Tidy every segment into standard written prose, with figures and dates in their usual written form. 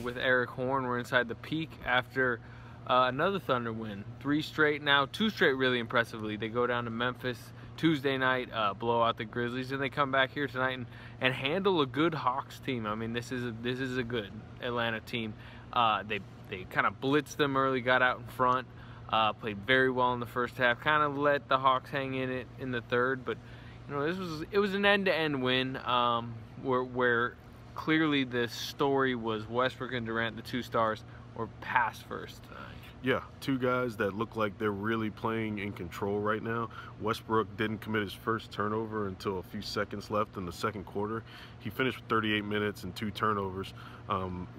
with Eric Horn. We're inside the Peak after another Thunder win. 3 straight now, 2 straight really impressively. They go down to Memphis Tuesday night, blow out the Grizzlies, and they come back here tonight and handle a good Hawks team. I mean, this is a good Atlanta team. They kind of blitzed them early, got out in front, played very well in the first half, kind of let the Hawks hang in it in the third, but you know, it was an end-to-end win where clearly the story was Westbrook and Durant, the 2 stars, were pass first. Yeah, 2 guys that look like they're really playing in control right now. Westbrook didn't commit his first turnover until a few seconds left in the second quarter. He finished with 38 minutes and 2 turnovers.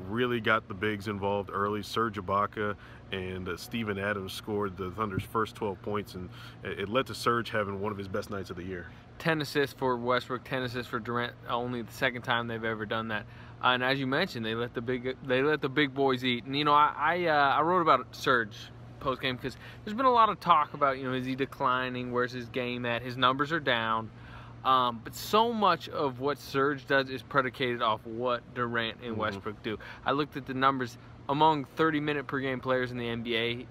Really got the bigs involved early. Serge Ibaka and Steven Adams scored the Thunder's first 12 points, and it led to Serge having one of his best nights of the year. 10 assists for Westbrook, 10 assists for Durant. Only the second time they've ever done that. And as you mentioned, they let the big boys eat. And you know, I wrote about Serge post game because there's been a lot of talk about, you know, is he declining? Where's his game at? His numbers are down. But so much of what Serge does is predicated off what Durant and Westbrook do. I looked at the numbers among 30-minute per game players in the NBA.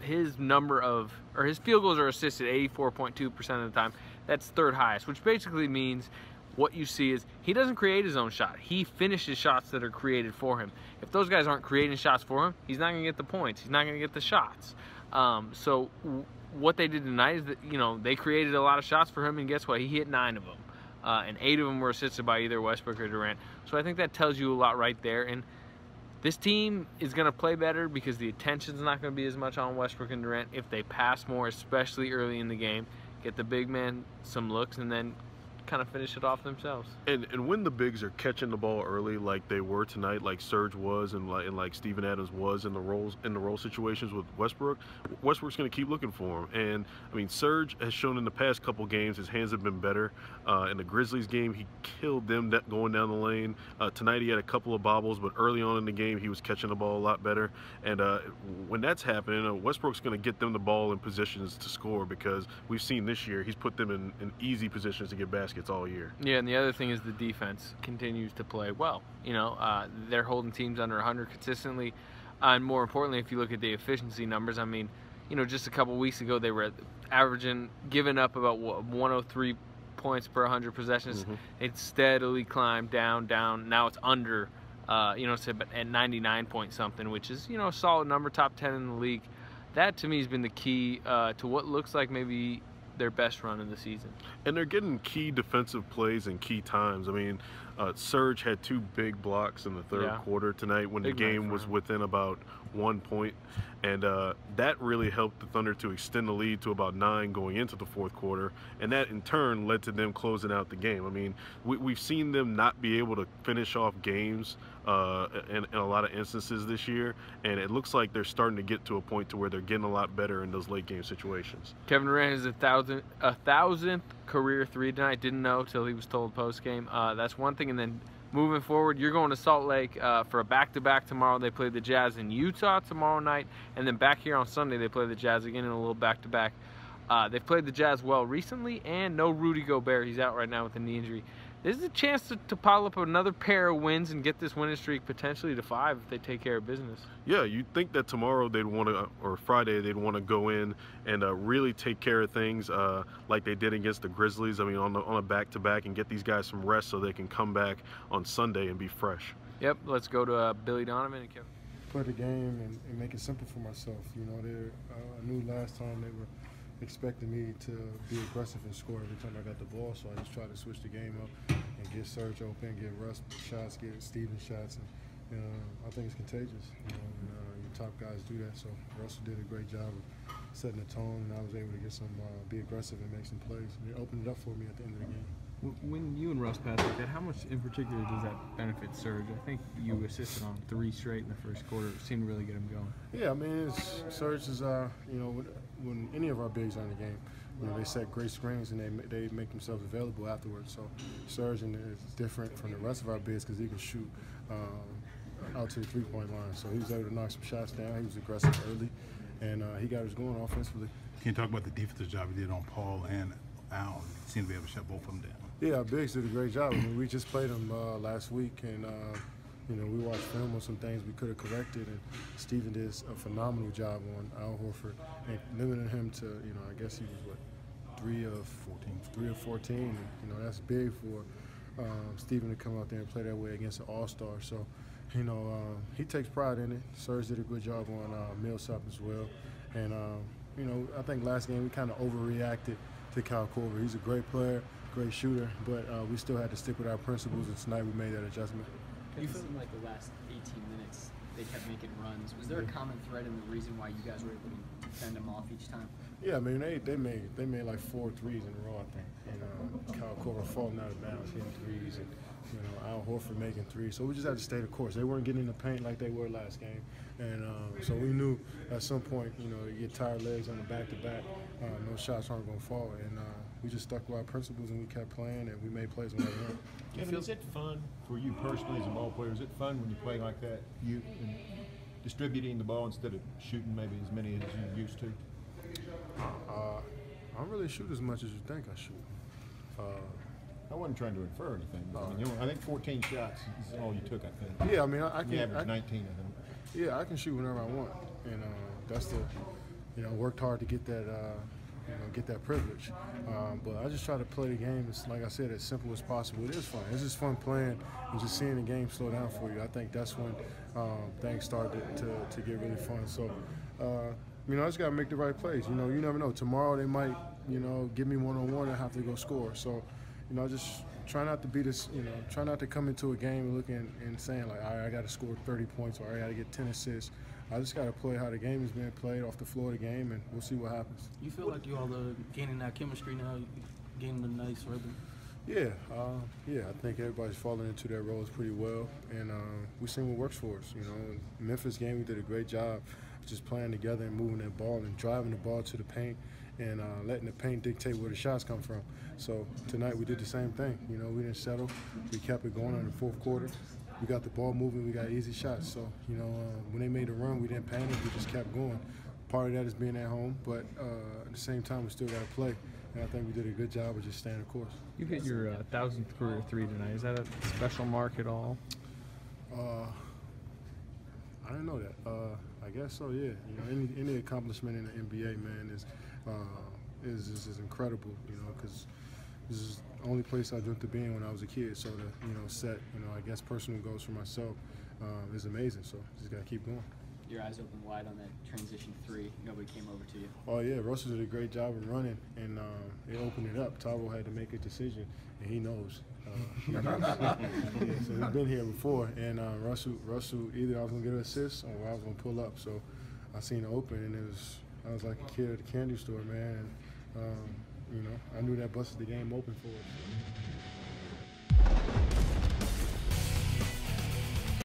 His number of, or his field goals are assisted 84.2% of the time. That's 3rd highest, which basically means what you see is he doesn't create his own shot. He finishes shots that are created for him. If those guys aren't creating shots for him, he's not going to get the points. He's not going to get the shots. So what they did tonight is that, you know, they created a lot of shots for him, and guess what? He hit 9 of them. And 8 of them were assisted by either Westbrook or Durant. So I think that tells you a lot right there. And this team is going to play better because the attention's not going to be as much on Westbrook and Durant if they pass more, especially early in the game, get the big man some looks, and then kind of finish it off themselves. And when the bigs are catching the ball early, like they were tonight, like Serge was, and like Steven Adams was in the role situations with Westbrook, Westbrook's going to keep looking for him. And I mean, Serge has shown in the past couple games his hands have been better. In the Grizzlies game, he killed them going down the lane. Tonight he had a couple of bobbles, but early on in the game he was catching the ball a lot better. And when that's happening, Westbrook's going to get them the ball in positions to score, because we've seen this year he's put them in easy positions to get baskets all year. Yeah, and the other thing is the defense continues to play well. You know, they're holding teams under 100 consistently, and more importantly, if you look at the efficiency numbers, I mean, you know, just a couple weeks ago they were giving up about 103 points per 100 possessions. It steadily climbed down. Now it's under, you know, it's at 99 point something, which is, you know, a solid number, top 10 in the league. That to me has been the key to what looks like maybe their best run of the season. And they're getting key defensive plays in key times. I mean, Serge had 2 big blocks in the third quarter tonight when the game was within about 1 point, and that really helped the Thunder to extend the lead to about 9 going into the fourth quarter, and that in turn led to them closing out the game. I mean, we've seen them not be able to finish off games in a lot of instances this year, and it looks like they're starting to get to a point to where they're getting a lot better in those late game situations. Kevin Durant has a 1,000th career 3 tonight. Didn't know till he was told post game. That's one thing. And then moving forward, you're going to Salt Lake for a back-to-back tomorrow. They play the Jazz in Utah tomorrow night, and then back here on Sunday they play the Jazz again in a little back-to-back. They've played the Jazz well recently, and no Rudy Gobert. He's out right now with a knee injury. This is a chance to pile up another pair of wins and get this winning streak potentially to 5 if they take care of business. Yeah, you'd think that tomorrow they'd want to, or Friday, they'd want to go in and really take care of things like they did against the Grizzlies. I mean, on a back-to-back, and get these guys some rest so they can come back on Sunday and be fresh. Yep, let's go to Billy Donovan and Kevin. Play the game and make it simple for myself. You know, I knew last time they were expecting me to be aggressive and score every time I got the ball, so I just tried to switch the game up and get Serge open, get Russ shots, get Steven shots, and you know, I think it's contagious. You know, and, your top guys do that, so Russell did a great job of setting the tone, and I was able to get be aggressive and make some plays. And it opened it up for me at the end of the game. When you and Russ pass like that, how much in particular does that benefit Serge? I think you assisted on 3 straight in the first quarter. It seemed to really get him going. Yeah, I mean, Serge is, you know, when any of our bigs are in the game, you know, they set great screens and they make themselves available afterwards. So Serge is different from the rest of our bigs because he can shoot out to the 3-point line. So he was able to knock some shots down. He was aggressive early, and he got us going offensively. Can you talk about the defensive job he did on Paul and Allen? He seemed to be able to shut both of them down. Yeah, our bigs did a great job. I mean, we just played them last week, and You know, we watched film on some things we could have corrected, and Steven did a phenomenal job on Al Horford and limiting him to, you know, I guess he was what, 3 of 14, and, you know, that's big for Steven to come out there and play that way against an all-star. So, you know, he takes pride in it. Serge did a good job on Millsap as well. And, you know, I think last game we kind of overreacted to Kyle Korver. He's a great player, great shooter, but we still had to stick with our principles, and tonight we made that adjustment. You felt like the last 18 minutes they kept making runs. Was there a common thread in the reason why you guys were able to fend them off each time? Yeah, I mean, they made like 4 threes in a row, I think. And Kyle Korver falling out of bounds, hitting threes, and, you know, Al Horford making threes. So we just had to stay the course. They weren't getting in the paint like they were last game. And so we knew at some point, you know, you get tired legs on the back-to-back, no shots aren't going to fall. And we just stuck with our principles, and we kept playing, and we made plays when we won. Kevin, is it fun for you personally as a ball player? Is it fun when you play like that, you distributing the ball instead of shooting maybe as many as you used to? I don't really shoot as much as you think I shoot. I wasn't trying to infer anything, but I mean, I think 14 shots is all you took, I think. Yeah, I mean, I can. You averaged 19, I think. Yeah, I can shoot whenever I want, and that's the, you know, worked hard to get that, you know, get that privilege. But I just try to play the game, like I said, as simple as possible. It is fun. It's just fun playing and just seeing the game slow down for you. I think that's when things start to get really fun. So, you know, I just got to make the right plays. You know, you never know. Tomorrow they might, you know, give me one-on-one and have to go score. So, you know, I just try not to be this, you know, try not to come into a game looking and saying like, all right, I got to score 30 points or I got to get 10 assists. I just got to play how the game is being played off the floor of the game, and we'll see what happens. You feel like you all are gaining that chemistry now, gaining a nice rhythm? Yeah, I think everybody's falling into their roles pretty well, and we've seen what works for us. You know, in Memphis game, we did a great job just playing together and moving that ball and driving the ball to the paint and letting the paint dictate where the shots come from. So tonight we did the same thing. You know, we didn't settle. We kept it going in the fourth quarter. We got the ball moving. We got easy shots. So, you know, when they made a run, we didn't panic. We just kept going. Part of that is being at home, but at the same time, we still got to play. And I think we did a good job of just staying the course. You hit your 1,000th career three tonight. Is that a special mark at all? I didn't know that. I guess so, yeah. You know, any accomplishment in the NBA, man, is incredible. You know, because this is the only place I dreamt of being when I was a kid. So to, you know, set, you know, I guess personal goals for myself is amazing. So just got to keep going. Your eyes open wide on that transition three. Nobody came over to you. Oh, yeah. Russell did a great job of running, and it opened it up. Tavo had to make a decision, and he knows. Yeah, so he's been here before, and Russell, either I was going to get an assist or I was going to pull up. So I seen it open, and I was like a kid at the candy store, man. And, you know, I knew that busted the game open for us.